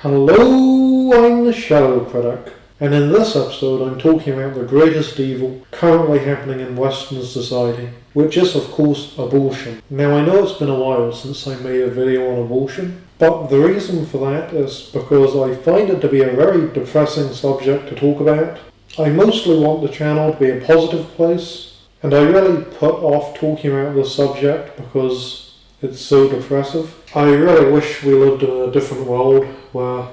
Hello, I'm the Shadow Critic, and in this episode I'm talking about the greatest evil currently happening in Western society, which is of course abortion. Now I know it's been a while since I made a video on abortion, but the reason for that is because I find it to be a very depressing subject to talk about. I mostly want the channel to be a positive place, and I really put off talking about this subject because it's so depressive. I really wish we lived in a different world where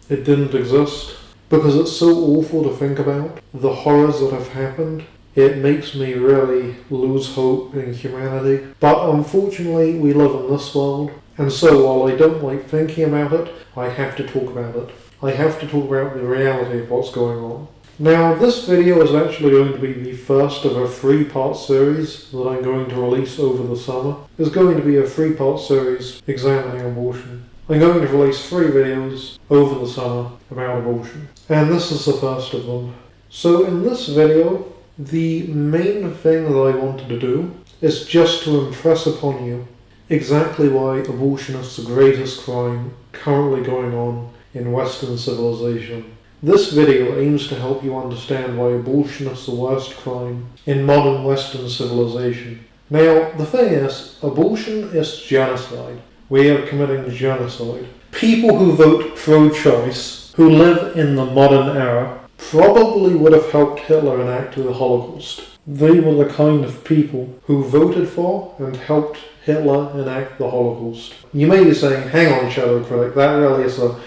it didn't exist, because it's so awful to think about. The horrors that have happened, it makes me really lose hope in humanity. But unfortunately, we live in this world, and so while I don't like thinking about it, I have to talk about it. I have to talk about the reality of what's going on. Now, this video is actually going to be the first of a 3-part series that I'm going to release over the summer. It's going to be a 3-part series examining abortion. I'm going to release 3 videos over the summer about abortion, and this is the first of them. So in this video, the main thing that I wanted to do is just to impress upon you exactly why abortion is the greatest crime currently going on in Western civilization. This video aims to help you understand why abortion is the worst crime in modern Western civilization. Now, the thing is, abortion is genocide. We are committing genocide. People who vote pro-choice, who live in the modern era, probably would have helped Hitler enact the Holocaust. They were the kind of people who voted for and helped Hitler enact the Holocaust. You may be saying, hang on, Shadow Critic, that really is a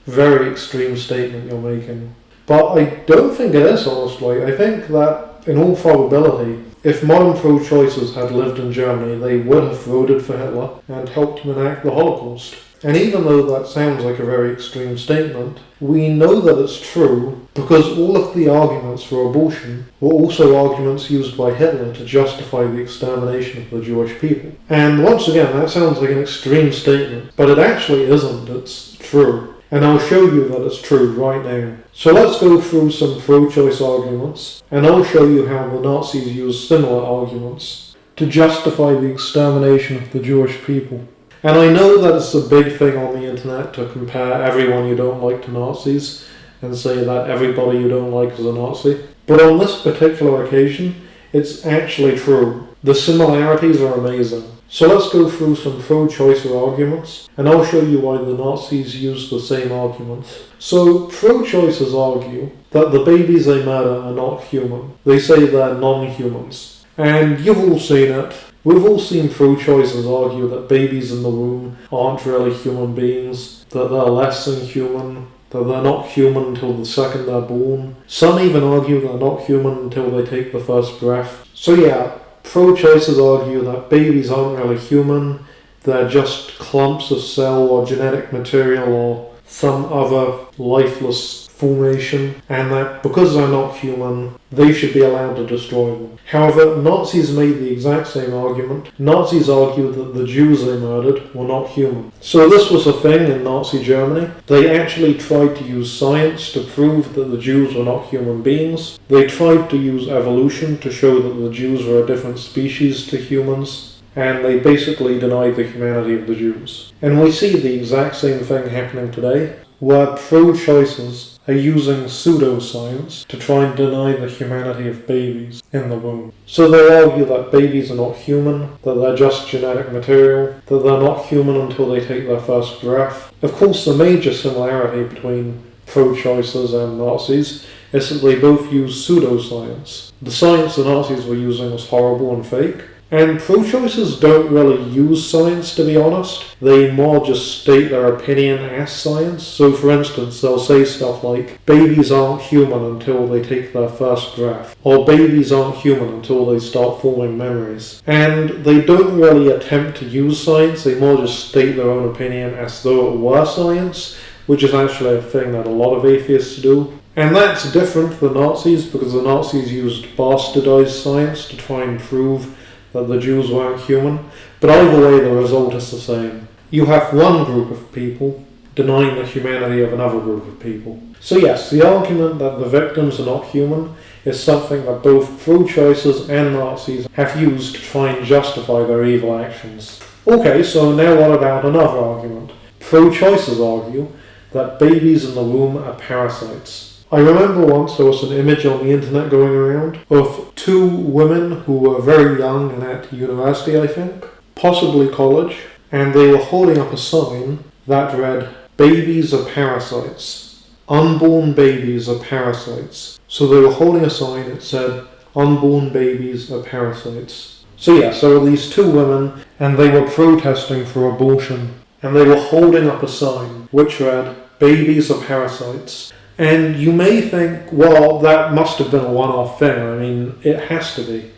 very extreme statement you're making. But I don't think it is, honestly. I think that, in all probability, if modern pro-choicers had lived in Germany, they would have voted for Hitler and helped him enact the Holocaust. And even though that sounds like a very extreme statement, we know that it's true because all of the arguments for abortion were also arguments used by Hitler to justify the extermination of the Jewish people. And once again, that sounds like an extreme statement, but it actually isn't. It's true. And I'll show you that it's true right now. So let's go through some pro-choice arguments, and I'll show you how the Nazis used similar arguments to justify the extermination of the Jewish people. And I know that it's a big thing on the internet to compare everyone you don't like to Nazis and say that everybody you don't like is a Nazi. But on this particular occasion, it's actually true. The similarities are amazing. So let's go through some pro-choicer arguments, and I'll show you why the Nazis used the same arguments. So, pro-choicers argue that the babies they murder are not human. They say they're non-humans. And you've all seen it. We've all seen pro-choicers argue that babies in the womb aren't really human beings, that they're less than human, that they're not human until the second they're born. Some even argue they're not human until they take the first breath. So yeah, pro-choicers argue that babies aren't really human, they're just clumps of cell or genetic material or some other lifeless formation, and that because they're not human, they should be allowed to destroy them. However, Nazis made the exact same argument. Nazis argued that the Jews they murdered were not human. So this was a thing in Nazi Germany. They actually tried to use science to prove that the Jews were not human beings. They tried to use evolution to show that the Jews were a different species to humans, and they basically denied the humanity of the Jews. And we see the exact same thing happening today, where pro-choicers are using pseudoscience to try and deny the humanity of babies in the womb. So they argue that babies are not human, that they're just genetic material, that they're not human until they take their first breath. Of course, the major similarity between pro-choicers and Nazis is that they both use pseudoscience. The science the Nazis were using was horrible and fake. And pro-choicers don't really use science, to be honest. They more just state their opinion as science. So for instance, they'll say stuff like, babies aren't human until they take their first breath, or babies aren't human until they start forming memories. And they don't really attempt to use science, they more just state their own opinion as though it were science, which is actually a thing that a lot of atheists do. And that's different than Nazis, because the Nazis used bastardized science to try and prove that the Jews weren't human, but either way the result is the same. You have one group of people denying the humanity of another group of people. So yes, the argument that the victims are not human is something that both pro-choicers and Nazis have used to try and justify their evil actions. Okay, so now what about another argument? Pro-choicers argue that babies in the womb are parasites. I remember once there was an image on the internet going around of two women who were very young and at university, I think, possibly college, and they were holding up a sign that read, "Babies are parasites. Unborn babies are parasites." So they were holding a sign that said, "Unborn babies are parasites." So these two women, and they were protesting for abortion, and they were holding up a sign which read, "Babies are parasites." And you may think, well, that must have been a one-off thing. I mean, it has to be.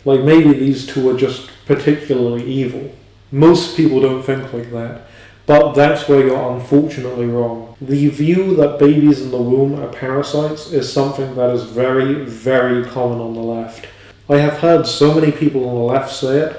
Like, maybe these two are just particularly evil. Most people don't think like that. But that's where you're unfortunately wrong. The view that babies in the womb are parasites is something that is very, very common on the left. I have heard so many people on the left say it,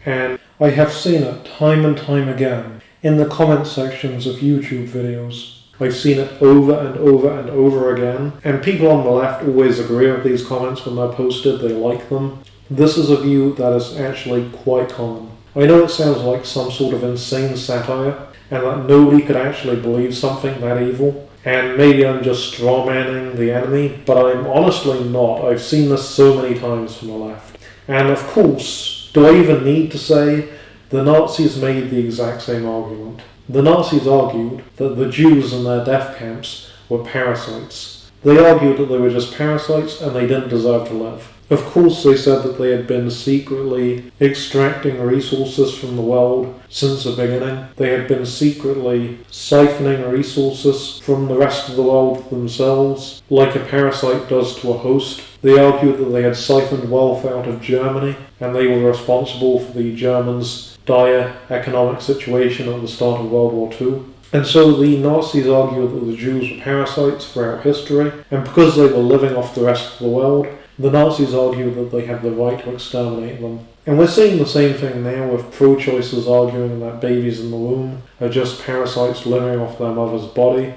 and I have seen it time and time again in the comment sections of YouTube videos. I've seen it over and over and over again, and people on the left always agree with these comments when they're posted, they like them. This is a view that is actually quite common. I know it sounds like some sort of insane satire, and that nobody could actually believe something that evil, and maybe I'm just strawmanning the enemy, but I'm honestly not. I've seen this so many times from the left. And of course, do I even need to say, the Nazis made the exact same argument. The Nazis argued that the Jews in their death camps were parasites. They argued that they were just parasites and they didn't deserve to live. Of course, they said that they had been secretly extracting resources from the world since the beginning. They had been secretly siphoning resources from the rest of the world themselves, like a parasite does to a host. They argued that they had siphoned wealth out of Germany, and they were responsible for the Germans' dire economic situation at the start of World War II. And so the Nazis argued that the Jews were parasites throughout history, and because they were living off the rest of the world, the Nazis argued that they had the right to exterminate them. And we're seeing the same thing now with pro-choicers arguing that babies in the womb are just parasites living off their mother's body,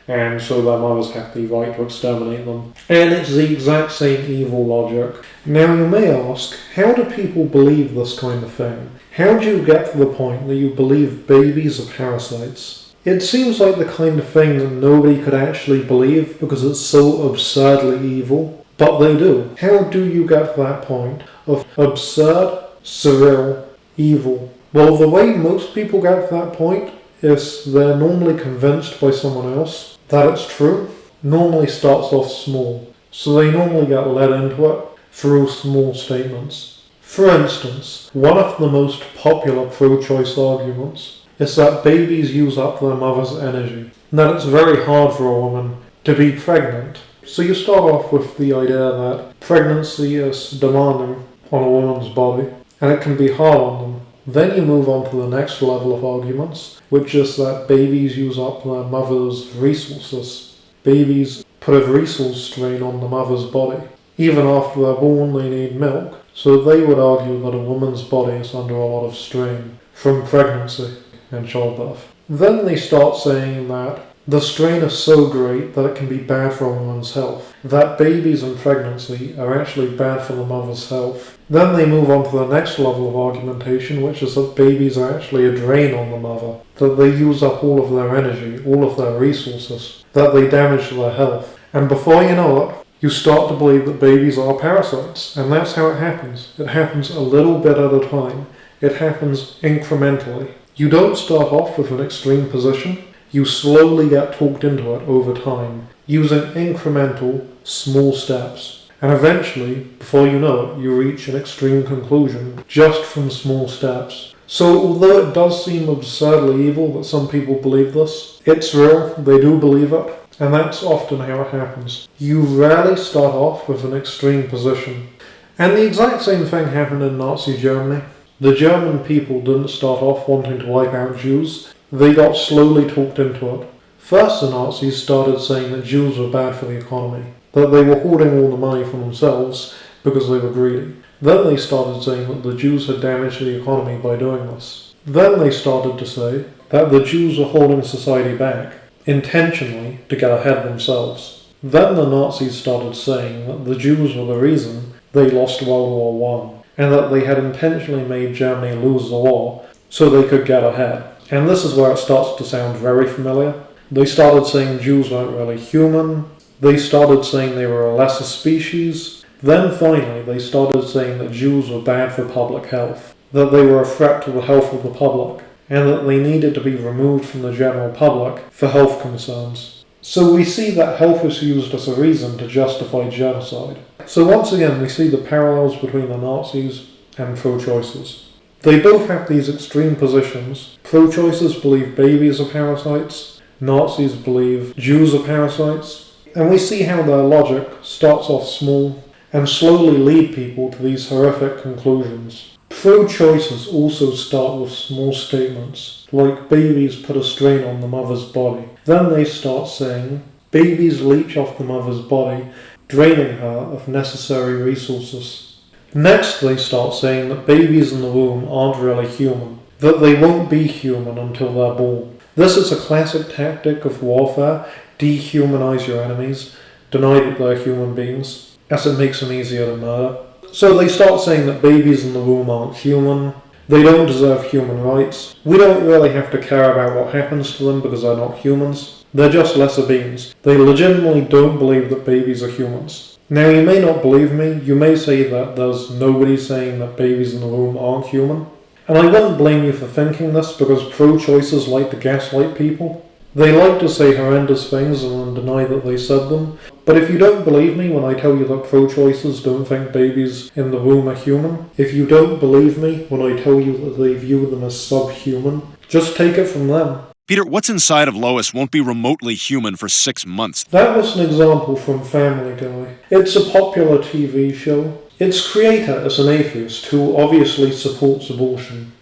and so their mothers have the right to exterminate them. And it's the exact same evil logic. Now you may ask, how do people believe this kind of thing? How do you get to the point that you believe babies are parasites? It seems like the kind of thing that nobody could actually believe because it's so absurdly evil. But they do. How do you get to that point of absurd, surreal, evil? Well, the way most people get to that point is they're normally convinced by someone else that it's true. Normally starts off small. So they normally get led into it through small statements. For instance, one of the most popular pro-choice arguments is that babies use up their mother's energy, and that it's very hard for a woman to be pregnant. So you start off with the idea that pregnancy is demanding on a woman's body, and it can be hard on them. Then you move on to the next level of arguments, which is that babies use up their mother's resources. Babies put a resource strain on the mother's body. Even after they're born, they need milk. So they would argue that a woman's body is under a lot of strain from pregnancy and childbirth. Then they start saying that the strain is so great that it can be bad for a woman's health, that babies in pregnancy are actually bad for the mother's health. Then they move on to the next level of argumentation, which is that babies are actually a drain on the mother, that they use up all of their energy, all of their resources, that they damage their health. And before you know it, you start to believe that babies are parasites, and that's how it happens. It happens a little bit at a time. It happens incrementally. You don't start off with an extreme position. You slowly get talked into it over time, using incremental, small steps. And eventually, before you know it, you reach an extreme conclusion just from small steps. So although it does seem absurdly evil that some people believe this, it's real, they do believe it, and that's often how it happens. You rarely start off with an extreme position. And the exact same thing happened in Nazi Germany. The German people didn't start off wanting to wipe out Jews. They got slowly talked into it. First, the Nazis started saying that Jews were bad for the economy, that they were hoarding all the money for themselves because they were greedy. Then they started saying that the Jews had damaged the economy by doing this. Then they started to say that the Jews were holding society back, intentionally to get ahead themselves. Then the Nazis started saying that the Jews were the reason they lost World War I, and that they had intentionally made Germany lose the war so they could get ahead. And this is where it starts to sound very familiar. They started saying Jews weren't really human. They started saying they were a lesser species. Then finally they started saying that Jews were bad for public health, that they were a threat to the health of the public, and that they needed to be removed from the general public for health concerns. So we see that health is used as a reason to justify genocide. So once again we see the parallels between the Nazis and pro-choicers. They both have these extreme positions. Pro-choicers believe babies are parasites, Nazis believe Jews are parasites, and we see how their logic starts off small and slowly lead people to these horrific conclusions. Pro-choicers also start with small statements, like babies put a strain on the mother's body. Then they start saying, babies leech off the mother's body, draining her of necessary resources. Next they start saying that babies in the womb aren't really human, that they won't be human until they're born. This is a classic tactic of warfare: dehumanize your enemies, deny that they're human beings, as it makes them easier to murder. So they start saying that babies in the womb aren't human, they don't deserve human rights, we don't really have to care about what happens to them because they're not humans, they're just lesser beings. They legitimately don't believe that babies are humans. Now you may not believe me, you may say that there's nobody saying that babies in the womb aren't human, and I wouldn't blame you for thinking this because pro-choicers like to gaslight people. They like to say horrendous things and then deny that they said them. But if you don't believe me when I tell you that pro-choicers don't think babies in the womb are human, if you don't believe me when I tell you that they view them as subhuman, just take it from them. Peter, what's inside of Lois won't be remotely human for 6 months. That was an example from Family Guy. It's a popular TV show. Its creator is an atheist who obviously supports abortion.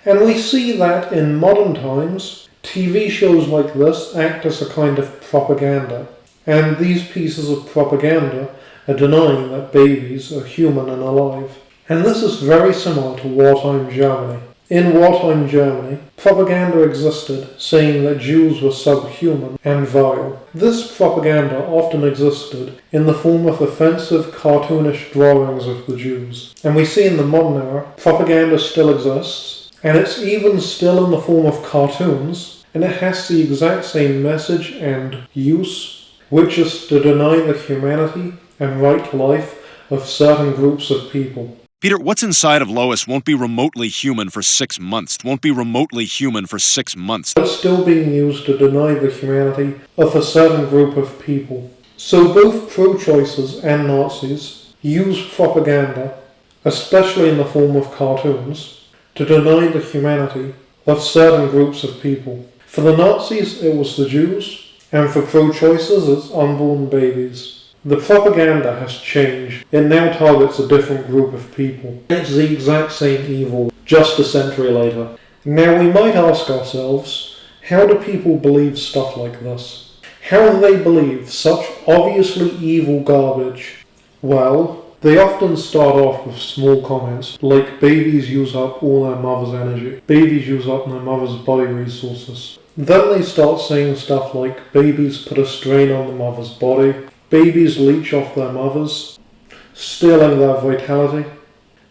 And we see that in modern times, TV shows like this act as a kind of propaganda, and these pieces of propaganda are denying that babies are human and alive. And this is very similar to wartime Germany. In wartime Germany, propaganda existed saying that Jews were subhuman and vile. This propaganda often existed in the form of offensive cartoonish drawings of the Jews. And we see in the modern era, propaganda still exists, and it's even still in the form of cartoons, and it has the exact same message and use, which is to deny the humanity and right to life of certain groups of people. Peter, what's inside of Lois won't be remotely human for 6 months. Won't be remotely human for 6 months. It's still being used to deny the humanity of a certain group of people. So both pro-choicers and Nazis use propaganda, especially in the form of cartoons, to deny the humanity of certain groups of people. For the Nazis, it was the Jews, and for pro-choicers, it's unborn babies. The propaganda has changed. It now targets a different group of people. It's the exact same evil, just a century later. Now we might ask ourselves, how do people believe stuff like this? How do they believe such obviously evil garbage? Well, they often start off with small comments, like babies use up all their mother's energy, babies use up their mother's body resources. Then they start saying stuff like babies put a strain on the mother's body, babies leech off their mothers, stealing their vitality.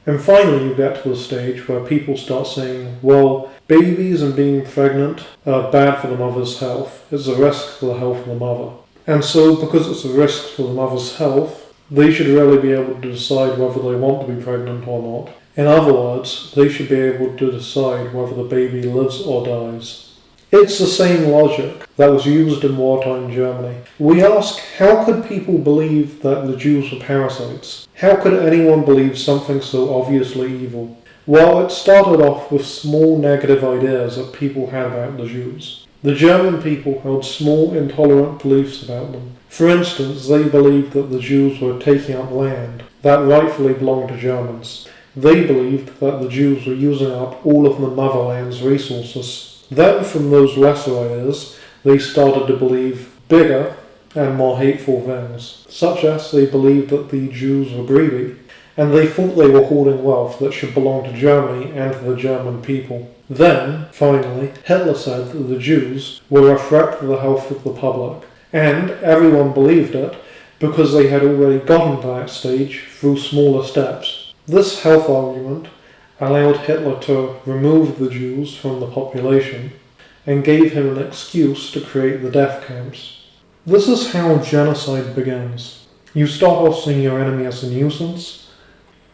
And finally you get to the stage where people start saying, well, babies and being pregnant are bad for the mother's health. It's a risk to the health of the mother. And so because it's a risk to the mother's health, they should really be able to decide whether they want to be pregnant or not. In other words, they should be able to decide whether the baby lives or dies. It's the same logic that was used in wartime Germany. We ask, how could people believe that the Jews were parasites? How could anyone believe something so obviously evil? Well, it started off with small negative ideas that people had about the Jews. The German people held small intolerant beliefs about them. For instance, they believed that the Jews were taking up land that rightfully belonged to Germans. They believed that the Jews were using up all of the motherland's resources. Then, from those lesser ideas, they started to believe bigger and more hateful things, such as they believed that the Jews were greedy, and they thought they were hoarding wealth that should belong to Germany and to the German people. Then, finally, Hitler said that the Jews were a threat to the health of the public, and everyone believed it because they had already gotten to that stage through smaller steps. This health argument allowed Hitler to remove the Jews from the population, and gave him an excuse to create the death camps. This is how genocide begins. You start off seeing your enemy as a nuisance,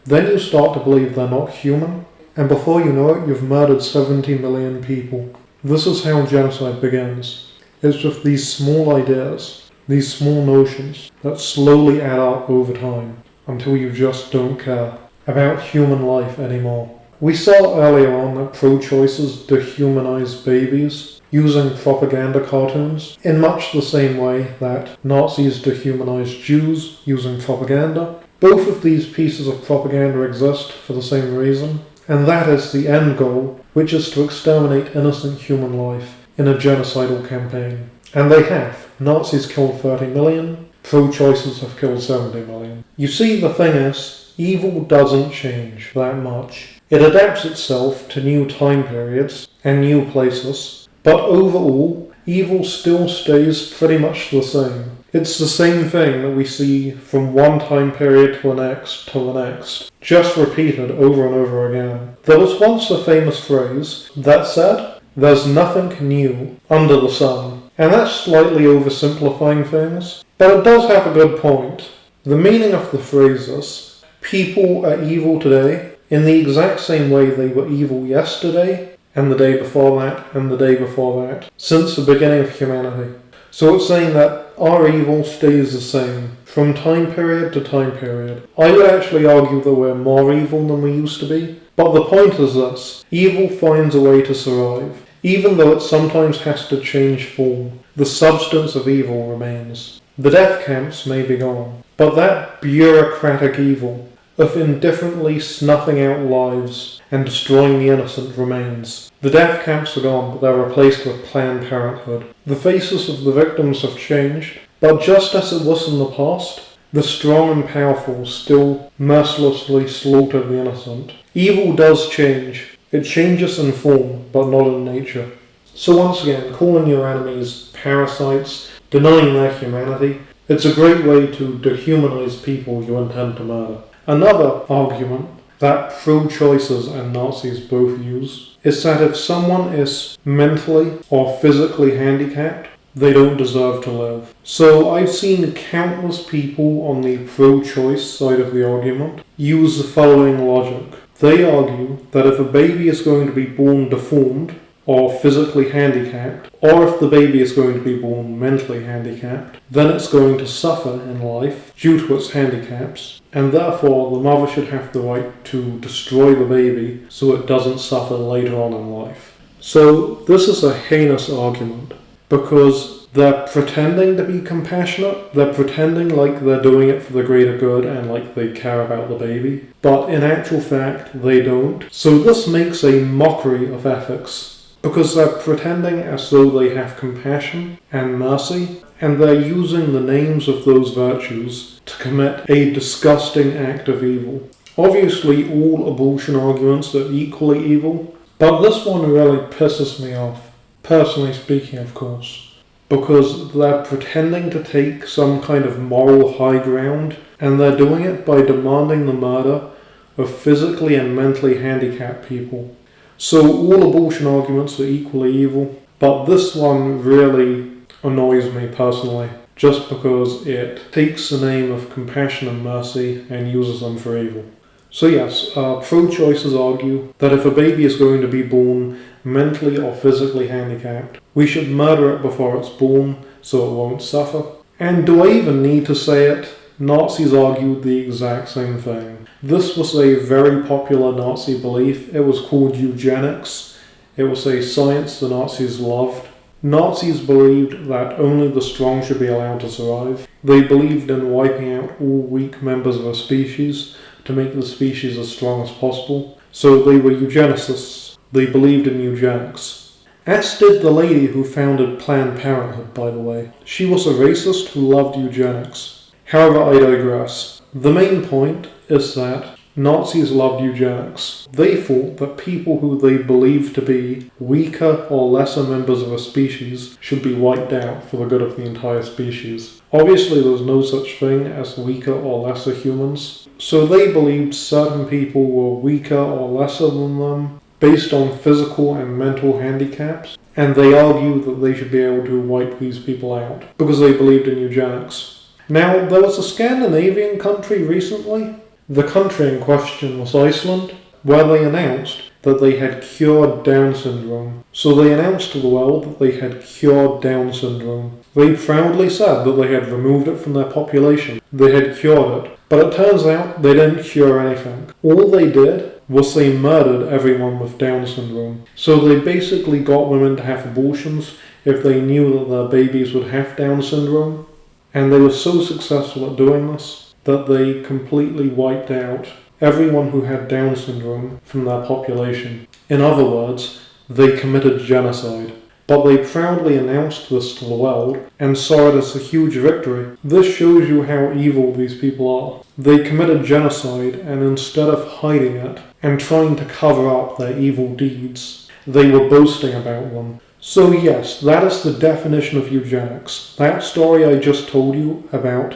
then you start to believe they're not human, and before you know it, you've murdered 70 million people. This is how genocide begins. It's with these small ideas, these small notions that slowly add up over time until you just don't care about human life anymore. We saw earlier on that pro-choicers dehumanize babies using propaganda cartoons in much the same way that Nazis dehumanized Jews using propaganda. Both of these pieces of propaganda exist for the same reason, and that is the end goal, which is to exterminate innocent human life in a genocidal campaign. And they have. Nazis killed 30 million, pro-choicers have killed 70 million. You see, the thing is, evil doesn't change that much. It adapts itself to new time periods and new places, but overall, evil still stays pretty much the same. It's the same thing that we see from one time period to the next, just repeated over and over again. There was once a famous phrase that said, "There's nothing new under the sun," and that's slightly oversimplifying things, but it does have a good point. The meaning of the phrase is, people are evil today in the exact same way they were evil yesterday, and the day before that, and the day before that, since the beginning of humanity. So it's saying that our evil stays the same, from time period to time period. I would actually argue that we're more evil than we used to be, but the point is this, evil finds a way to survive. Even though it sometimes has to change form, the substance of evil remains. The death camps may be gone, but that bureaucratic evil of indifferently snuffing out lives and destroying the innocent remains. The death camps are gone, but they're replaced with Planned Parenthood. The faces of the victims have changed, but just as it was in the past, the strong and powerful still mercilessly slaughter the innocent. Evil does change. It changes in form, but not in nature. So once again, calling your enemies parasites, denying their humanity, it's a great way to dehumanize people you intend to murder. Another argument that pro-choicers and Nazis both use is that if someone is mentally or physically handicapped, they don't deserve to live. So I've seen countless people on the pro-choice side of the argument use the following logic. They argue that if a baby is going to be born deformed or physically handicapped, or if the baby is going to be born mentally handicapped, then it's going to suffer in life due to its handicaps, and therefore the mother should have the right to destroy the baby so it doesn't suffer later on in life. So this is a heinous argument, because they're pretending to be compassionate, they're pretending like they're doing it for the greater good and like they care about the baby, but in actual fact they don't. So this makes a mockery of ethics, because they're pretending as though they have compassion and mercy, and they're using the names of those virtues to commit a disgusting act of evil. Obviously all abortion arguments are equally evil, but this one really pisses me off, personally speaking of course, because they're pretending to take some kind of moral high ground, and they're doing it by demanding the murder of physically and mentally handicapped people. So all abortion arguments are equally evil, but this one really annoys me personally, just because it takes the name of compassion and mercy and uses them for evil. So yes, pro-choicers argue that if a baby is going to be born mentally or physically handicapped, we should murder it before it's born so it won't suffer. And do I even need to say it? Nazis argued the exact same thing. This was a very popular Nazi belief. It was called eugenics. It was a science the Nazis loved. Nazis believed that only the strong should be allowed to survive. They believed in wiping out all weak members of a species to make the species as strong as possible. So they were eugenicists. They believed in eugenics. As did the lady who founded Planned Parenthood, by the way. She was a racist who loved eugenics. However, I digress. The main point is that Nazis loved eugenics. They thought that people who they believed to be weaker or lesser members of a species should be wiped out for the good of the entire species. Obviously, there's no such thing as weaker or lesser humans, so they believed certain people were weaker or lesser than them, based on physical and mental handicaps, and they argue that they should be able to wipe these people out because they believed in eugenics. Now, there was a Scandinavian country recently. The country in question was Iceland, where they announced that they had cured Down syndrome. So they announced to the world that they had cured Down syndrome. They proudly said that they had removed it from their population. They had cured it. But it turns out they didn't cure anything. All they did was they murdered everyone with Down syndrome. So they basically got women to have abortions if they knew that their babies would have Down syndrome. And they were so successful at doing this that they completely wiped out everyone who had Down syndrome from their population. In other words, they committed genocide. But they proudly announced this to the world and saw it as a huge victory. This shows you how evil these people are. They committed genocide, and instead of hiding it and trying to cover up their evil deeds, they were boasting about them. So yes, that is the definition of eugenics. That story I just told you about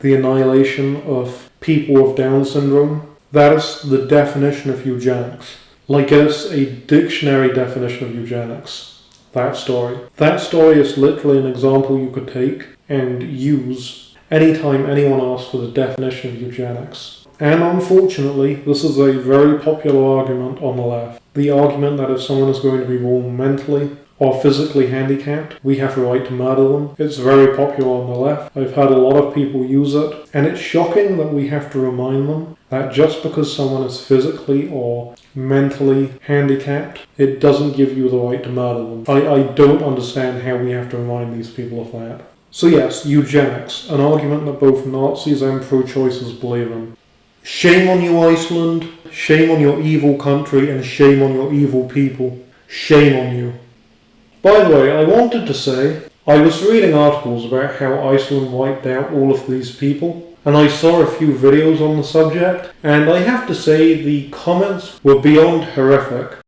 the annihilation of people with Down syndrome, that is the definition of eugenics. Like it's a dictionary definition of eugenics. That story. That story is literally an example you could take and use anytime anyone asks for the definition of eugenics. And unfortunately, this is a very popular argument on the left. The argument that if someone is going to be born mentally or physically handicapped, we have a right to murder them. It's very popular on the left. I've heard a lot of people use it, and it's shocking that we have to remind them that just because someone is physically or mentally handicapped, it doesn't give you the right to murder them. I don't understand how we have to remind these people of that. So yes, eugenics, an argument that both Nazis and pro-choicers believe in. Shame on you, Iceland. Shame on your evil country, and shame on your evil people. Shame on you. By the way, I wanted to say, I was reading articles about how Iceland wiped out all of these people, and I saw a few videos on the subject, and I have to say the comments were beyond horrific.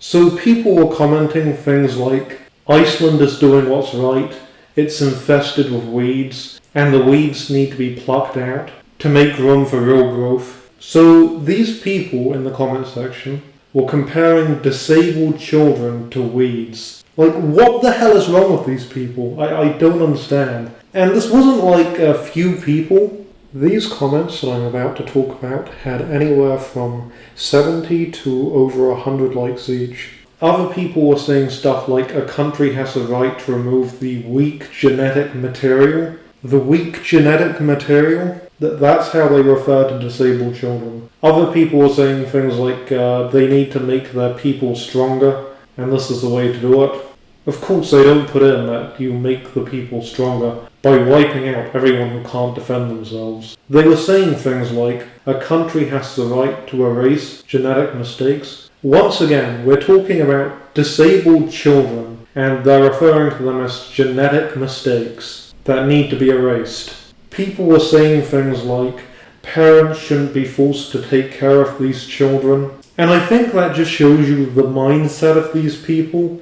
So people were commenting things like, Iceland is doing what's right, it's infested with weeds, and the weeds need to be plucked out to make room for real growth. So these people in the comment section were comparing disabled children to weeds. Like, what the hell is wrong with these people? I don't understand. And this wasn't like a few people. These comments that I'm about to talk about had anywhere from 70 to over 100 likes each. Other people were saying stuff like a country has a right to remove the weak genetic material. The weak genetic material? That's how they refer to disabled children. Other people were saying things like they need to make their people stronger, and this is the way to do it. Of course, they don't put in that you make the people stronger by wiping out everyone who can't defend themselves. They were saying things like, a country has the right to erase genetic mistakes. Once again, we're talking about disabled children, and they're referring to them as genetic mistakes that need to be erased. People were saying things like, parents shouldn't be forced to take care of these children. And I think that just shows you the mindset of these people,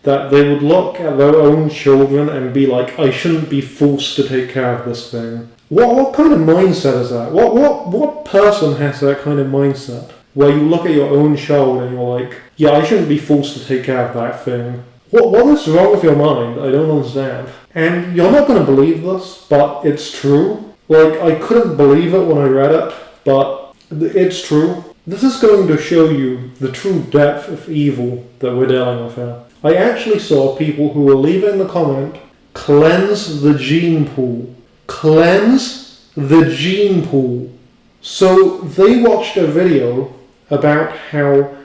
that they would look at their own children and be like, I shouldn't be forced to take care of this thing. What kind of mindset is that? What person has that kind of mindset? Where you look at your own child and you're like, yeah, I shouldn't be forced to take care of that thing. What is wrong with your mind? I don't understand. And you're not going to believe this, but it's true. Like, I couldn't believe it when I read it, but it's true. This is going to show you the true depth of evil that we're dealing with here. I actually saw people who were leaving the comment, cleanse the gene pool. Cleanse the gene pool. So they watched a video about how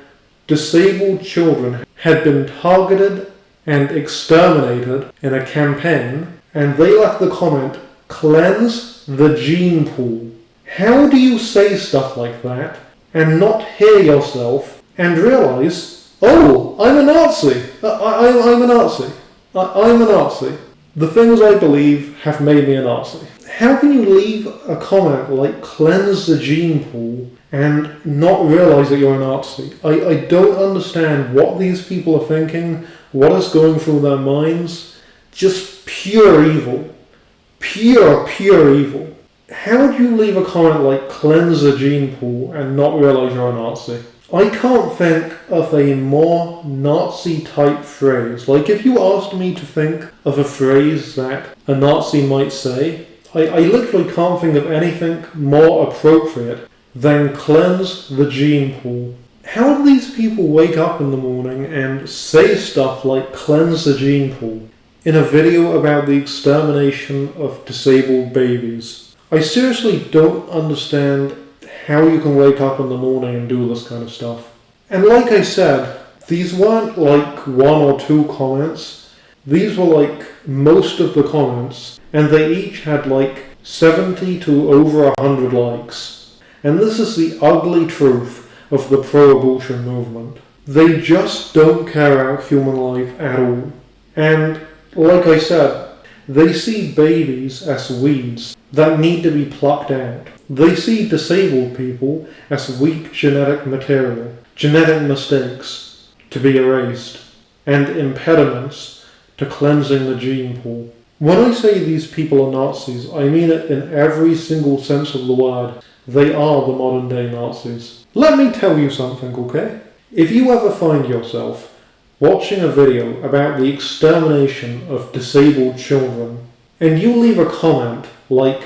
disabled children had been targeted and exterminated in a campaign, and they left the comment, cleanse the gene pool. How do you say stuff like that and not hear yourself and realize, oh, I'm a Nazi. I'm a Nazi. I'm a Nazi. The things I believe have made me a Nazi. How can you leave a comment like cleanse the gene pool and not realize that you're a Nazi? I don't understand what these people are thinking, what is going through their minds. Just pure evil. Pure evil. How would you leave a comment like cleanse the gene pool and not realize you're a Nazi? I can't think of a more Nazi-type phrase. Like, if you asked me to think of a phrase that a Nazi might say, I literally can't think of anything more appropriate than cleanse the gene pool. How do these people wake up in the morning and say stuff like cleanse the gene pool in a video about the extermination of disabled babies? I seriously don't understand how you can wake up in the morning and do this kind of stuff. And like I said, these weren't like one or two comments. These were like most of the comments, and they each had like 70 to over 100 likes. And this is the ugly truth of the pro-abortion movement. They just don't care about human life at all. And like I said, they see babies as weeds that need to be plucked out. They see disabled people as weak genetic material, genetic mistakes to be erased, and impediments to cleansing the gene pool. When I say these people are Nazis, I mean it in every single sense of the word. They are the modern day Nazis. Let me tell you something, okay? If you ever find yourself watching a video about the extermination of disabled children, and you leave a comment like,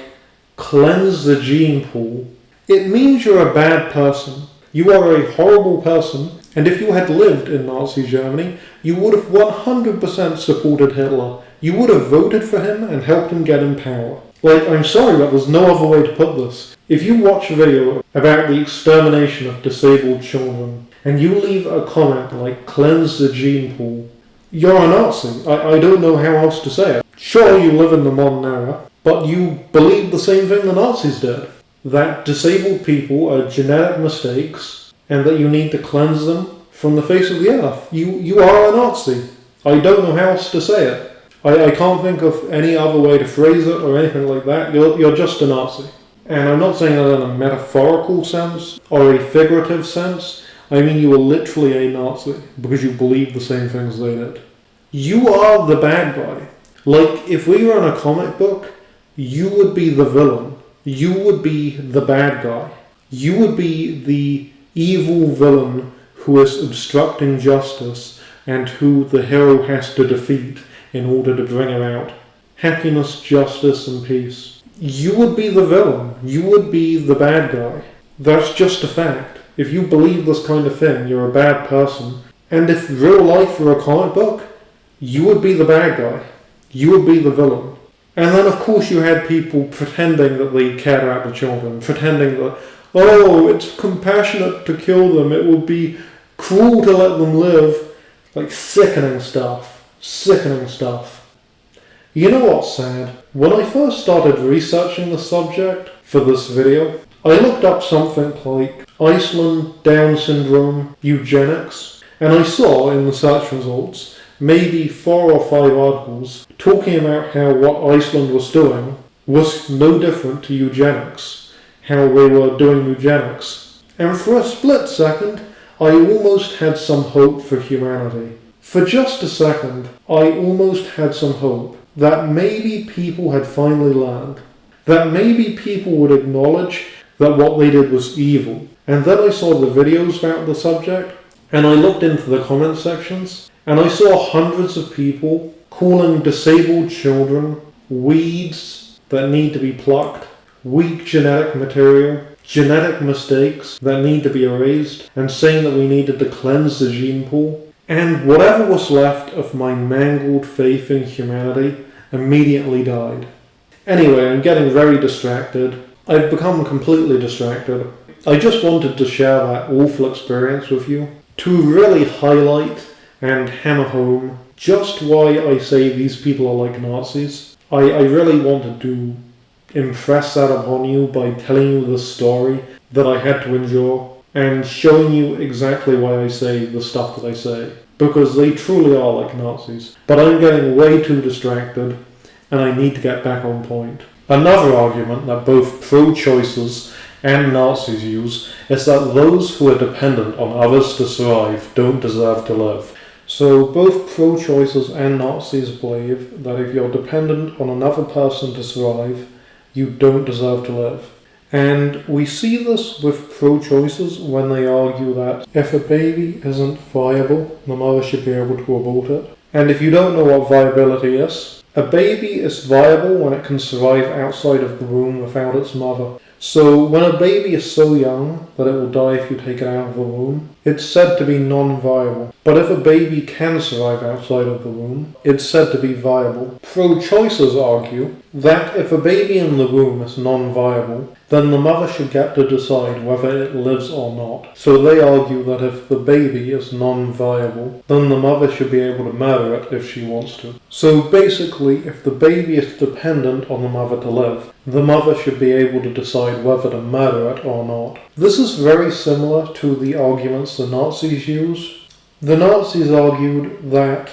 cleanse the gene pool, it means you're a bad person. You are a horrible person, and if you had lived in Nazi Germany, you would have 100% supported Hitler. You would have voted for him and helped him get in power. Like, I'm sorry, but there's no other way to put this. If you watch a video about the extermination of disabled children, and you leave a comment like, cleanse the gene pool, you're a Nazi. I don't know how else to say it. Sure, you live in the modern era, but you believe the same thing the Nazis did. That disabled people are genetic mistakes, and that you need to cleanse them from the face of the earth. You are a Nazi. I don't know how else to say it. I can't think of any other way to phrase it or anything like that. You're just a Nazi. And I'm not saying that in a metaphorical sense or a figurative sense. I mean you are literally a Nazi because you believe the same things they did. You are the bad guy. Like, if we were in a comic book, you would be the villain. You would be the bad guy. You would be the evil villain who is obstructing justice and who the hero has to defeat in order to bring about happiness, justice, and peace. You would be the villain. You would be the bad guy. That's just a fact. If you believe this kind of thing, you're a bad person. And if real life were a comic book, you would be the bad guy. You would be the villain. And then, of course, you had people pretending that they cared about the children, pretending that, oh, it's compassionate to kill them, it would be cruel to let them live. Like, sickening stuff. Sickening stuff. You know what's sad? When I first started researching the subject for this video, I looked up something like Iceland, Down syndrome, eugenics, and I saw in the search results maybe 4 or 5 articles talking about how what Iceland was doing was no different to eugenics, how they were doing eugenics. And for a split second, I almost had some hope for humanity. For just a second, I almost had some hope that maybe people had finally learned, that maybe people would acknowledge that what they did was evil. And then I saw the videos about the subject, and I looked into the comment sections, and I saw hundreds of people calling disabled children weeds that need to be plucked, weak genetic material, genetic mistakes that need to be erased, and saying that we needed to cleanse the gene pool. And whatever was left of my mangled faith in humanity immediately died. Anyway, I'm getting very distracted. I've become completely distracted. I just wanted to share that awful experience with you to really highlight and hammer home just why I say these people are like Nazis. I really wanted to impress that upon you by telling you the story that I had to endure and showing you exactly why I say the stuff that I say. Because they truly are like Nazis. But I'm getting way too distracted and I need to get back on point. Another argument that both pro-choicers and Nazis use is that those who are dependent on others to survive don't deserve to live. So both pro-choicers and Nazis believe that if you're dependent on another person to survive, you don't deserve to live. And we see this with pro-choicers when they argue that if a baby isn't viable, the mother should be able to abort it. And if you don't know what viability is, a baby is viable when it can survive outside of the womb without its mother. So when a baby is so young that it will die if you take it out of the womb, it's said to be non-viable. But if a baby can survive outside of the womb, it's said to be viable. Pro-choicers argue that if a baby in the womb is non-viable, then the mother should get to decide whether it lives or not. So they argue that if the baby is non-viable, then the mother should be able to murder it if she wants to. So basically, if the baby is dependent on the mother to live, the mother should be able to decide whether to murder it or not. This is very similar to the arguments the Nazis used. The Nazis argued that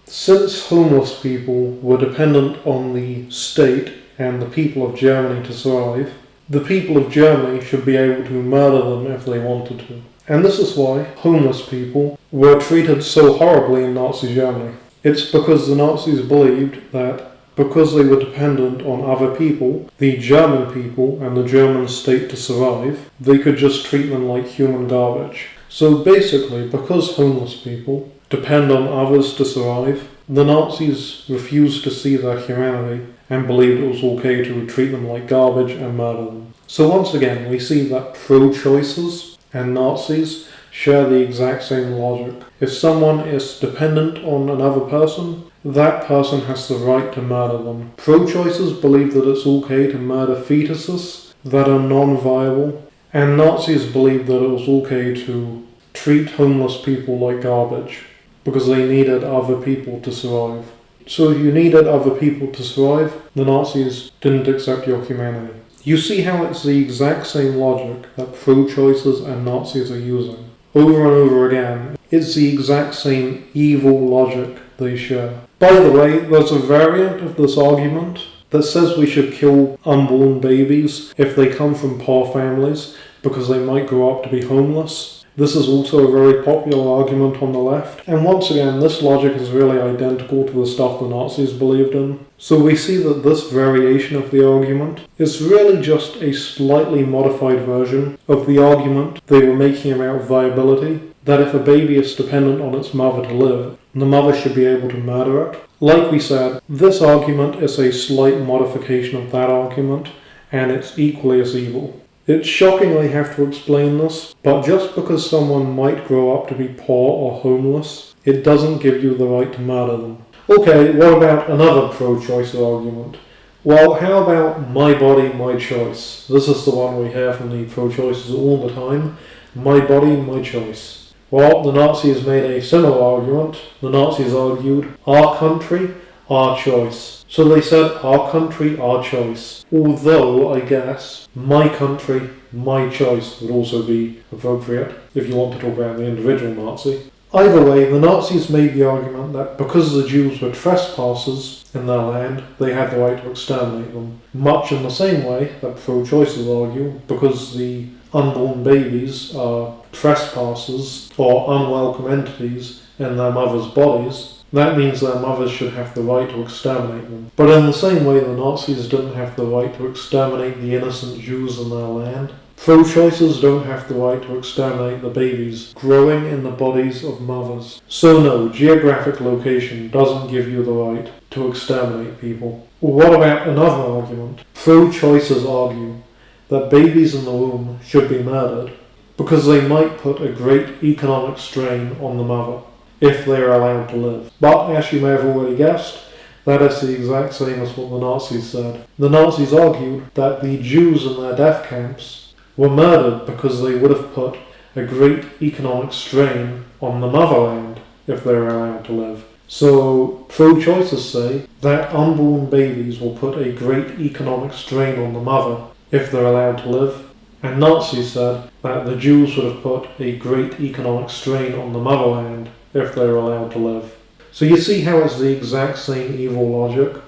since homeless people were dependent on the state and the people of Germany to survive, the people of Germany should be able to murder them if they wanted to. And this is why homeless people were treated so horribly in Nazi Germany. It's because the Nazis believed that because they were dependent on other people, the German people and the German state to survive, they could just treat them like human garbage. So basically, because homeless people depend on others to survive, the Nazis refused to see their humanity and believed it was okay to treat them like garbage and murder them. So once again, we see that pro-choicers and Nazis share the exact same logic. If someone is dependent on another person, that person has the right to murder them. Pro-choicers believe that it's okay to murder fetuses that are non-viable, and Nazis believe that it was okay to treat homeless people like garbage because they needed other people to survive. So if you needed other people to survive, the Nazis didn't accept your humanity. You see how it's the exact same logic that pro-choicers and Nazis are using. Over and over again, it's the exact same evil logic they share. By the way, there's a variant of this argument that says we should kill unborn babies if they come from poor families because they might grow up to be homeless. This is also a very popular argument on the left, and once again, this logic is really identical to the stuff the Nazis believed in. So we see that this variation of the argument is really just a slightly modified version of the argument they were making about viability, that if a baby is dependent on its mother to live, the mother should be able to murder it. Like we said, this argument is a slight modification of that argument, and it's equally as evil. It's shocking I have to explain this, but just because someone might grow up to be poor or homeless, it doesn't give you the right to murder them. Okay, what about another pro-choice argument? Well, how about my body, my choice? This is the one we hear from the pro-choicers all the time. My body, my choice. Well, the Nazis made a similar argument. The Nazis argued, our country, our choice. So they said, our country, our choice. Although, I guess, my country, my choice would also be appropriate if you want to talk about the individual Nazi. Either way, the Nazis made the argument that because the Jews were trespassers in their land, they had the right to exterminate them. Much in the same way that pro-choicers argue, because the unborn babies are trespassers or unwelcome entities in their mothers' bodies, that means their mothers should have the right to exterminate them. But in the same way the Nazis didn't have the right to exterminate the innocent Jews in their land, pro-choicers don't have the right to exterminate the babies growing in the bodies of mothers. So no, geographic location doesn't give you the right to exterminate people. What about another argument? Pro-choicers argue that babies in the womb should be murdered because they might put a great economic strain on the mother if they are allowed to live. But as you may have already guessed, that is the exact same as what the Nazis said. The Nazis argued that the Jews in their death camps were murdered because they would have put a great economic strain on the motherland if they were allowed to live. So pro-choicers say that unborn babies will put a great economic strain on the mother if they're allowed to live, and Nazis said that the Jews would have put a great economic strain on the motherland if they were allowed to live. So you see how it's the exact same evil logic,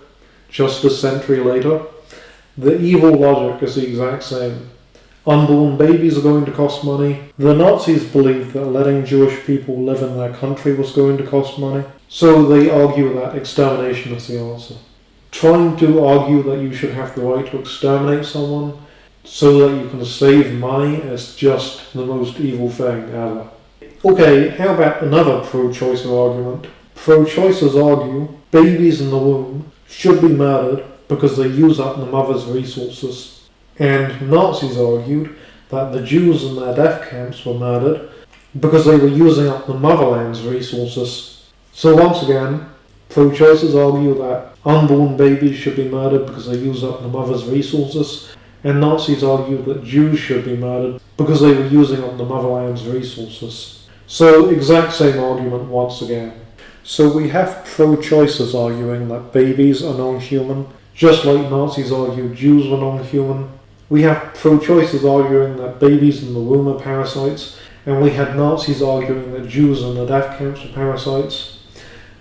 just a century later? The evil logic is the exact same. Unborn babies are going to cost money. The Nazis believed that letting Jewish people live in their country was going to cost money, so they argue that extermination is the answer. Trying to argue that you should have the right to exterminate someone so that you can save money is just the most evil thing ever. Okay, how about another pro-choicer argument? Pro-choicers argue babies in the womb should be murdered because they use up the mother's resources. And Nazis argued that the Jews in their death camps were murdered because they were using up the motherland's resources. So once again, pro-choicers argue that unborn babies should be murdered because they use up the mother's resources, and Nazis argue that Jews should be murdered because they were using up the motherland's resources. So exact same argument once again. So we have pro-choicers arguing that babies are non-human, just like Nazis argued Jews were non-human. We have pro-choicers arguing that babies in the womb are parasites, and we had Nazis arguing that Jews in the death camps were parasites.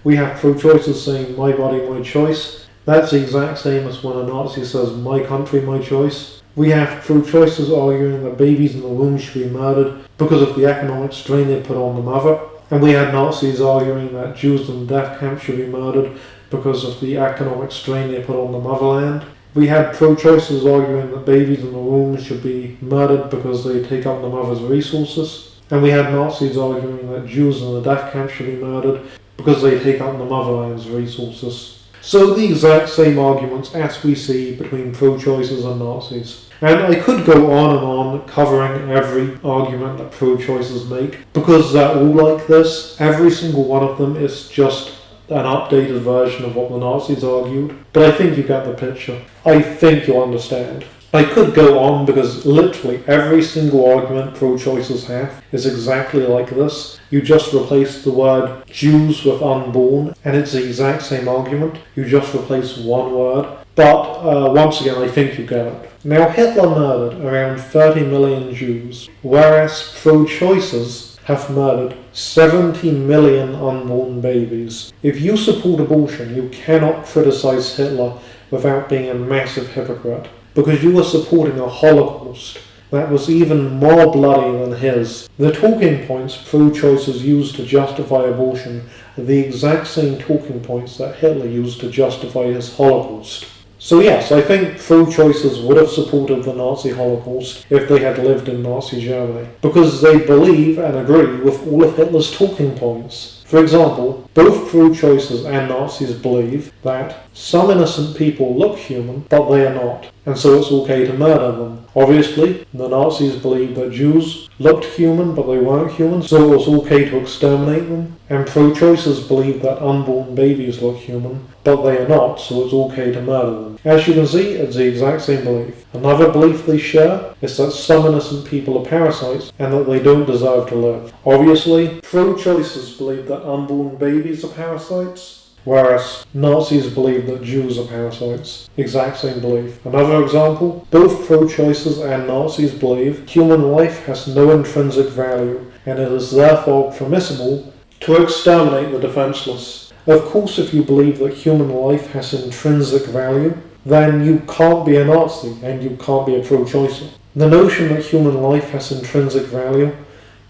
We have pro-choicers saying my body, my choice. That's the exact same as when a Nazi says my country, my choice. We have pro-choicers arguing that babies in the womb should be murdered because of the economic strain they put on the mother. And we had Nazis arguing that Jews in the death camp should be murdered because of the economic strain they put on the motherland. We had pro-choicers arguing that babies in the womb should be murdered because they take up the mother's resources. And we had Nazis arguing that Jews in the death camp should be murdered because they take up the motherland's resources. So the exact same arguments as we see between pro-choicers and Nazis. And I could go on and on covering every argument that pro-choicers make, because they're all like this. Every single one of them is just an updated version of what the Nazis argued. But I think you get the picture. I think you understand. I could go on because literally every single argument pro-choicers have is exactly like this. You just replace the word Jews with unborn, and it's the exact same argument. You just replace one word. But once again, I think you get it. Now, Hitler murdered around 30 million Jews, whereas pro-choicers have murdered 70 million unborn babies. If you support abortion, you cannot criticize Hitler without being a massive hypocrite, because you are supporting a Holocaust that was even more bloody than his. The talking points pro-choicers used to justify abortion are the exact same talking points that Hitler used to justify his Holocaust. So yes, I think pro-choicers would have supported the Nazi Holocaust if they had lived in Nazi Germany, because they believe and agree with all of Hitler's talking points. For example, both pro-choicers and Nazis believe that some innocent people look human, but they are not, and so it's okay to murder them. Obviously, the Nazis believed that Jews looked human, but they weren't human, so it was okay to exterminate them. And pro-choicers believe that unborn babies look human, but they are not, so it's okay to murder them. As you can see, it's the exact same belief. Another belief they share is that some innocent people are parasites and that they don't deserve to live. Obviously, pro-choicers believe that unborn babies are parasites, whereas Nazis believe that Jews are parasites. Exact same belief. Another example, both pro-choicers and Nazis believe human life has no intrinsic value, and it is therefore permissible to exterminate the defenseless. Of course, if you believe that human life has intrinsic value, then you can't be a Nazi and you can't be a pro-choicer. The notion that human life has intrinsic value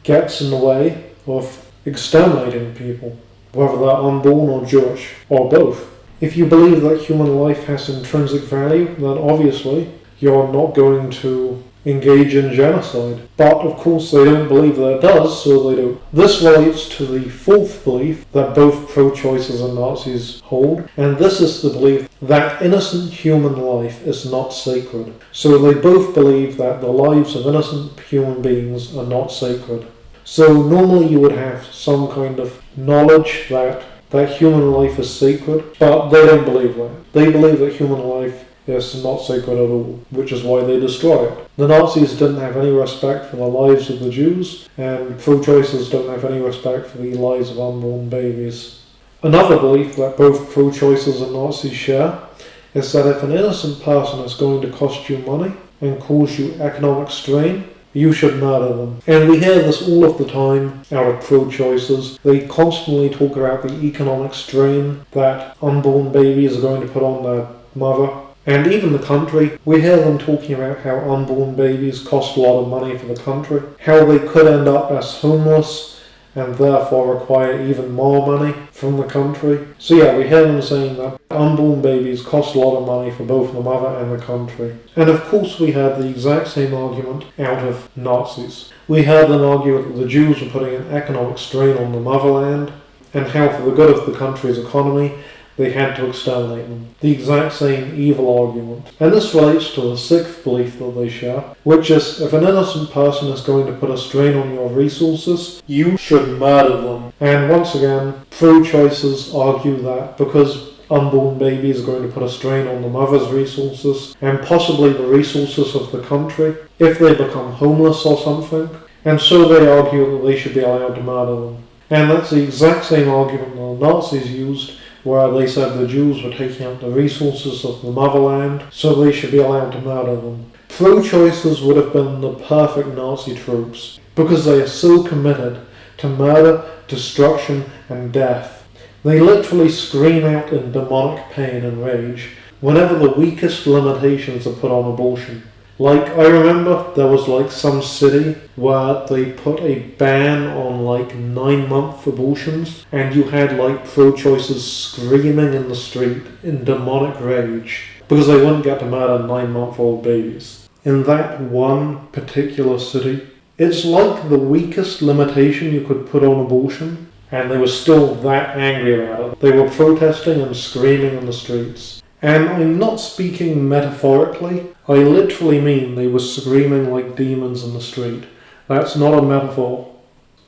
gets in the way of exterminating people, whether they're unborn or Jewish, or both. If you believe that human life has intrinsic value, then obviously you're not going to engage in genocide. But of course they don't believe that it does, so they do. This relates to the fourth belief that both pro-choicers and Nazis hold, and this is the belief that innocent human life is not sacred. So they both believe that the lives of innocent human beings are not sacred. So normally you would have some kind of knowledge that human life is sacred, but they don't believe that. They believe that human life is not sacred at all, which is why they destroy it. The Nazis didn't have any respect for the lives of the Jews, and pro-choicers don't have any respect for the lives of unborn babies. Another belief that both pro-choicers and Nazis share is that if an innocent person is going to cost you money and cause you economic strain, you should murder them. And we hear this all of the time out of pro-choicers. They constantly talk about the economic strain that unborn babies are going to put on their mother. And even the country, we hear them talking about how unborn babies cost a lot of money for the country, how they could end up as homeless, and therefore require even more money from the country. So yeah, we hear them saying that unborn babies cost a lot of money for both the mother and the country. And of course we heard the exact same argument out of Nazis. We heard them argue that the Jews were putting an economic strain on the motherland, and how for the good of the country's economy they had to exterminate them. The exact same evil argument. And this relates to the sixth belief that they share, which is if an innocent person is going to put a strain on your resources, you should murder them. And once again, pro-choicers argue that because unborn babies are going to put a strain on the mother's resources, and possibly the resources of the country, if they become homeless or something, and so they argue that they should be allowed to murder them. And that's the exact same argument that the Nazis used, where they said the Jews were taking up the resources of the motherland, so they should be allowed to murder them. Pro-choicers would have been the perfect Nazi troops, because they are so committed to murder, destruction, and death. They literally scream out in demonic pain and rage whenever the weakest limitations are put on abortion. Like, I remember there was some city where they put a ban on 9-month abortions, and you had pro-choicers screaming in the street in demonic rage because they wouldn't get to murder 9-month-old babies. In that one particular city, it's like the weakest limitation you could put on abortion, and they were still that angry about it. They were protesting and screaming in the streets. And I'm not speaking metaphorically, I literally mean they were screaming like demons in the street. That's not a metaphor.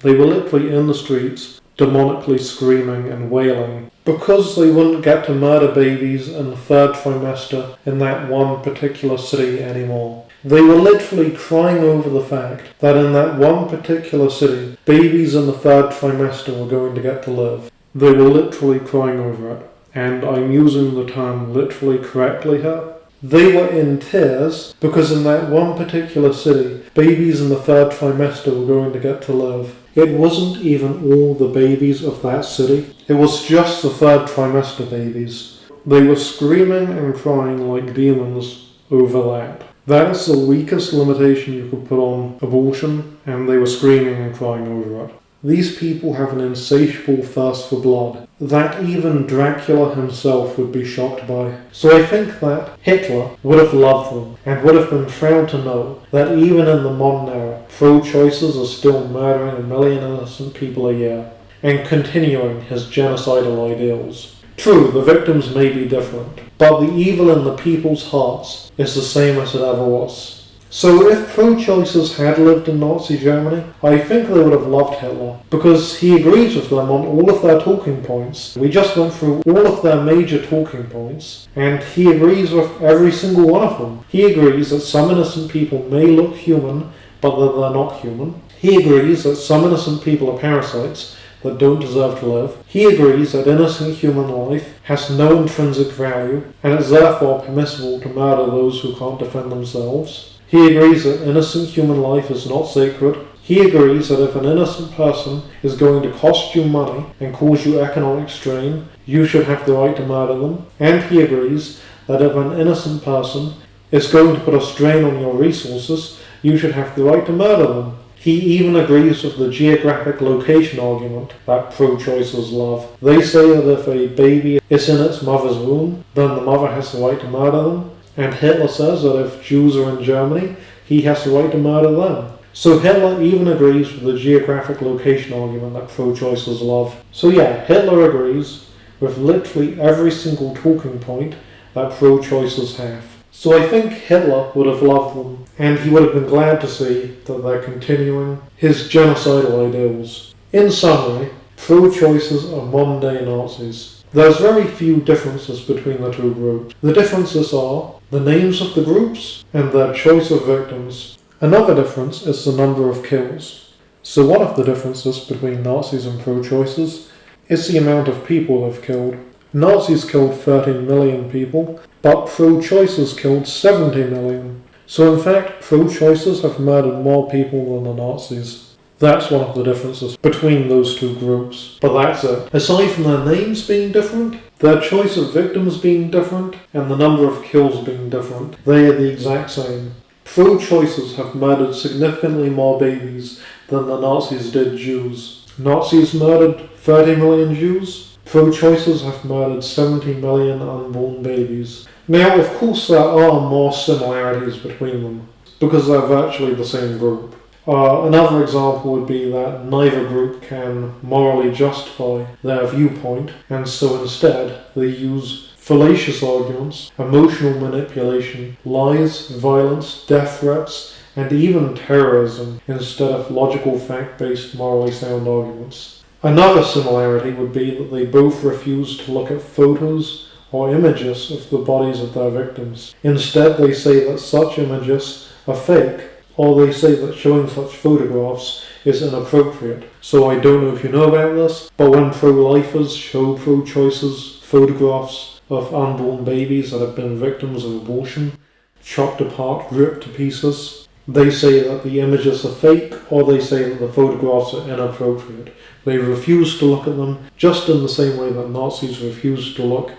They were literally in the streets, demonically screaming and wailing, because they wouldn't get to murder babies in the third trimester in that one particular city anymore. They were literally crying over the fact that in that one particular city, babies in the third trimester were going to get to live. They were literally crying over it. And I'm using the term literally correctly here. They were in tears because in that one particular city, babies in the third trimester were going to get to live. It wasn't even all the babies of that city. It was just the third trimester babies. They were screaming and crying like demons over that. That is the weakest limitation you could put on abortion, and they were screaming and crying over it. These people have an insatiable thirst for blood that even Dracula himself would be shocked by. So I think that Hitler would have loved them and would have been proud to know that even in the modern era, pro-choicers are still murdering 1 million innocent people a year and continuing his genocidal ideals. True, the victims may be different, but the evil in the people's hearts is the same as it ever was. So if pro-choicers had lived in Nazi Germany, I think they would have loved Hitler, because he agrees with them on all of their talking points. We just went through all of their major talking points, and he agrees with every single one of them. He agrees that some innocent people may look human, but that they're not human. He agrees that some innocent people are parasites that don't deserve to live. He agrees that innocent human life has no intrinsic value, and is therefore permissible to murder those who can't defend themselves. He agrees that innocent human life is not sacred. He agrees that if an innocent person is going to cost you money and cause you economic strain, you should have the right to murder them. And he agrees that if an innocent person is going to put a strain on your resources, you should have the right to murder them. He even agrees with the geographic location argument that pro-choicers love. They say that if a baby is in its mother's womb, then the mother has the right to murder them. And Hitler says that if Jews are in Germany, he has the right to murder them. So Hitler even agrees with the geographic location argument that pro-choicers love. So yeah, Hitler agrees with literally every single talking point that pro-choicers have. So I think Hitler would have loved them, and he would have been glad to see that they're continuing his genocidal ideals. In summary, pro-choicers are modern-day Nazis. There's very few differences between the two groups. The differences are the names of the groups and their choice of victims. Another difference is the number of kills. So one of the differences between Nazis and pro-choicers is the amount of people they've killed. Nazis killed 13 million people, but pro-choicers killed 70 million. So in fact, pro-choicers have murdered more people than the Nazis. That's one of the differences between those two groups. But that's it. Aside from their names being different, their choice of victims being different, and the number of kills being different, they are the exact same. Pro-choicers have murdered significantly more babies than the Nazis did Jews. Nazis murdered 30 million Jews. Pro-choicers have murdered 70 million unborn babies. Now, of course, there are more similarities between them, because they're virtually the same group. Another example would be that neither group can morally justify their viewpoint, and so instead they use fallacious arguments, emotional manipulation, lies, violence, death threats, and even terrorism instead of logical, fact-based, morally sound arguments. Another similarity would be that they both refuse to look at photos or images of the bodies of their victims. Instead, they say that such images are fake, or they say that showing such photographs is inappropriate. So I don't know if you know about this, but when pro-lifers show pro-choicers photographs of unborn babies that have been victims of abortion, chopped apart, ripped to pieces, they say that the images are fake, or they say that the photographs are inappropriate. They refuse to look at them, just in the same way that Nazis refused to look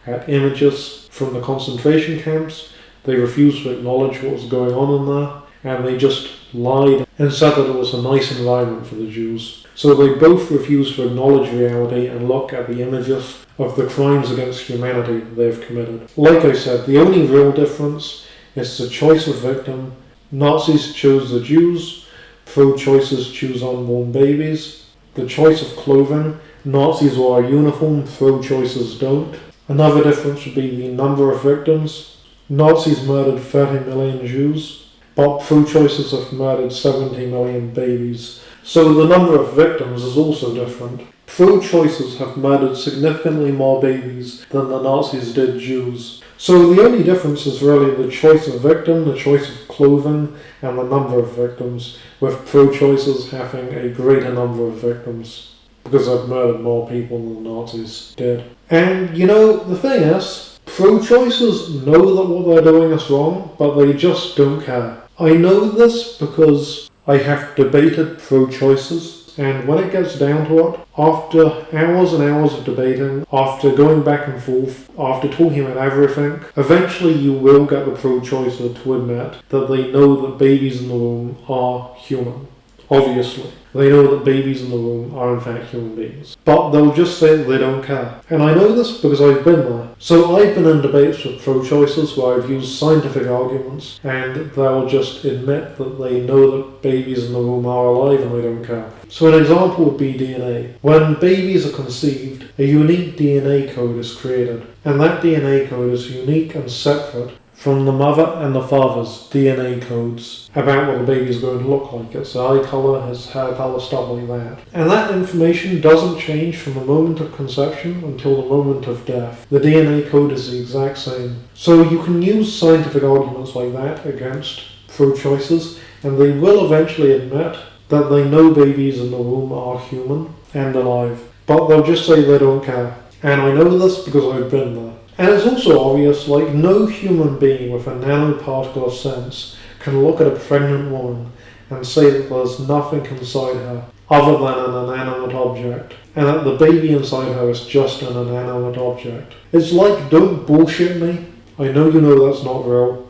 at images from the concentration camps. They refused to acknowledge what was going on in there, and they just lied and said that it was a nice environment for the Jews. So they both refuse to acknowledge reality and look at the images of the crimes against humanity they've committed. Like I said, the only real difference is the choice of victim. Nazis chose the Jews, pro-choicers choose unborn babies. The choice of clothing, Nazis wear a uniform, pro-choicers don't. Another difference would be the number of victims. Nazis murdered 30 million Jews, but pro-choicers have murdered 70 million babies. So the number of victims is also different. Pro-choicers have murdered significantly more babies than the Nazis did Jews. So the only difference is really the choice of victim, the choice of clothing, and the number of victims, with pro-choicers having a greater number of victims, because they've murdered more people than the Nazis did. And, the thing is, pro-choicers know that what they're doing is wrong, but they just don't care. I know this because I have debated pro-choicers, and when it gets down to it, after hours and hours of debating, after going back and forth, after talking about everything, eventually you will get the pro-choicer to admit that they know that babies in the womb are human. Obviously. They know that babies in the womb are in fact human beings. But they'll just say that they don't care. And I know this because I've been there. So I've been in debates with pro-choicers where I've used scientific arguments, and they'll just admit that they know that babies in the womb are alive and they don't care. So an example would be DNA. When babies are conceived, a unique DNA code is created. And that DNA code is unique and separate from the mother and the father's DNA codes about what the baby is going to look like. Its eye colour, his hair colour, stuff like that. And that information doesn't change from the moment of conception until the moment of death. The DNA code is the exact same. So you can use scientific arguments like that against pro-choicers, and they will eventually admit that they know babies in the womb are human and alive. But they'll just say they don't care. And I know this because I've been there. And it's also obvious, no human being with a nanoparticle of sense can look at a pregnant woman and say that there's nothing inside her other than an inanimate object, and that the baby inside her is just an inanimate object. It's don't bullshit me. I know you know that's not real.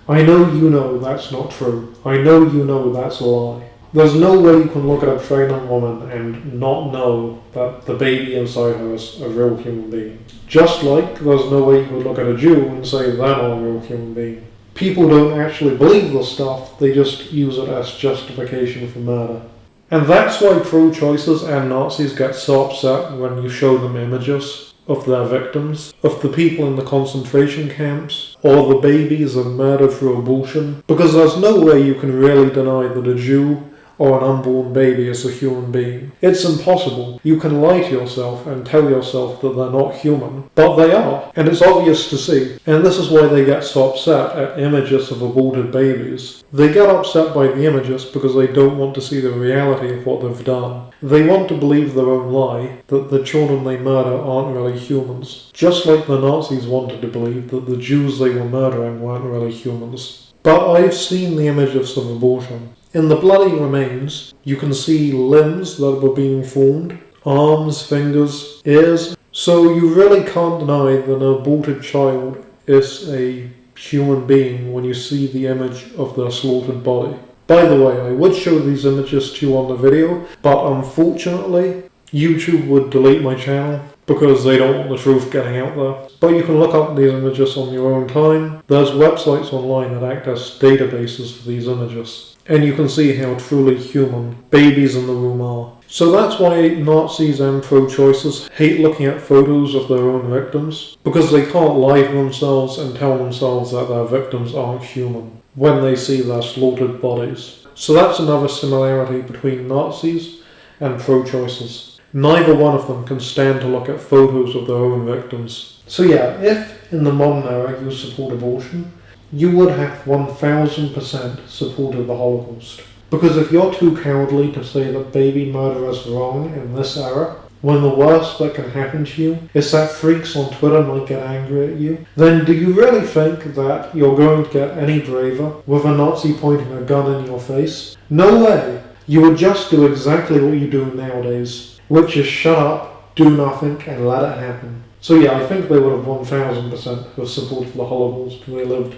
I know you know that's not true. I know you know that's a lie. There's no way you can look at a pregnant woman and not know that the baby inside her is a real human being. Just like there's no way you could look at a Jew and say they're not a real human being. People don't actually believe this stuff, they just use it as justification for murder. And that's why pro-choicers and Nazis get so upset when you show them images of their victims, of the people in the concentration camps, or the babies that are murdered through abortion, because there's no way you can really deny that a Jew or an unborn baby is a human being. It's impossible. You can lie to yourself and tell yourself that they're not human, but they are, and it's obvious to see. And this is why they get so upset at images of aborted babies. They get upset by the images because they don't want to see the reality of what they've done. They want to believe their own lie, that the children they murder aren't really humans. Just like the Nazis wanted to believe that the Jews they were murdering weren't really humans. But I've seen the images of abortion. In the bloody remains, you can see limbs that were being formed, arms, fingers, ears. So you really can't deny that an aborted child is a human being when you see the image of their slaughtered body. By the way, I would show these images to you on the video, but unfortunately, YouTube would delete my channel because they don't want the truth getting out there. But you can look up these images on your own time. There's websites online that act as databases for these images. And you can see how truly human babies in the room are. So that's why Nazis and pro-choicers hate looking at photos of their own victims, because they can't lie to themselves and tell themselves that their victims aren't human when they see their slaughtered bodies. So that's another similarity between Nazis and pro-choicers. Neither one of them can stand to look at photos of their own victims. So yeah, if in the modern era you support abortion, you would have 1000% supported the Holocaust. Because if you're too cowardly to say that baby murder is wrong in this era, when the worst that can happen to you is that freaks on Twitter might get angry at you, then do you really think that you're going to get any braver with a Nazi pointing a gun in your face? No way! You would just do exactly what you do nowadays, which is shut up, do nothing, and let it happen. So yeah, I think they would have 1000% have supported the Holocaust if they lived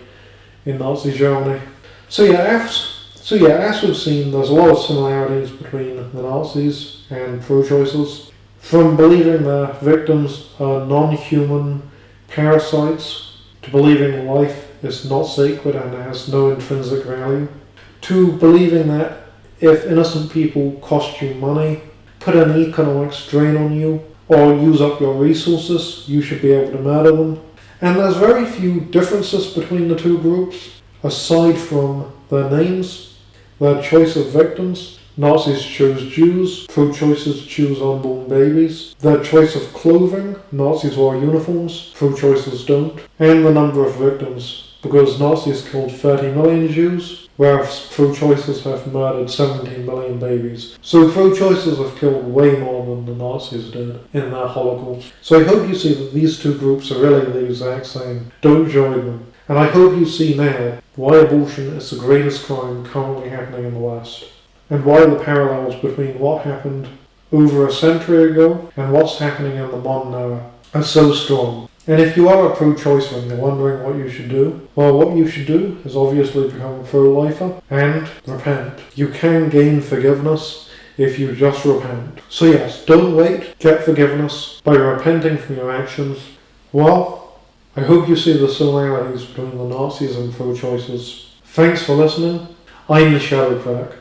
in Nazi Germany. So yeah, as we've seen, there's a lot of similarities between the Nazis and pro-choicers. From believing their victims are non-human parasites, to believing life is not sacred and has no intrinsic value, to believing that if innocent people cost you money, put an economic strain on you, or use up your resources, you should be able to murder them. And there's very few differences between the two groups, aside from their names, their choice of victims. Nazis chose Jews, pro-choicers choose unborn babies. Their choice of clothing, Nazis wear uniforms, pro-choicers don't. And the number of victims, because Nazis killed 30 million Jews, whereas pro-choicers have murdered 17 million babies. So pro-choicers have killed way more than the Nazis did in their Holocaust. So I hope you see that these two groups are really the exact same. Don't join them. And I hope you see now why abortion is the greatest crime currently happening in the West, and why the parallels between what happened over a century ago and what's happening in the modern era are so strong. And if you are a pro-choicer and you're wondering what you should do, well, what you should do is obviously become a pro-lifer and repent. You can gain forgiveness if you just repent. So yes, don't wait, get forgiveness by repenting from your actions. Well, I hope you see the similarities between the Nazis and pro-choicers. Thanks for listening. I'm the Shadow Critic.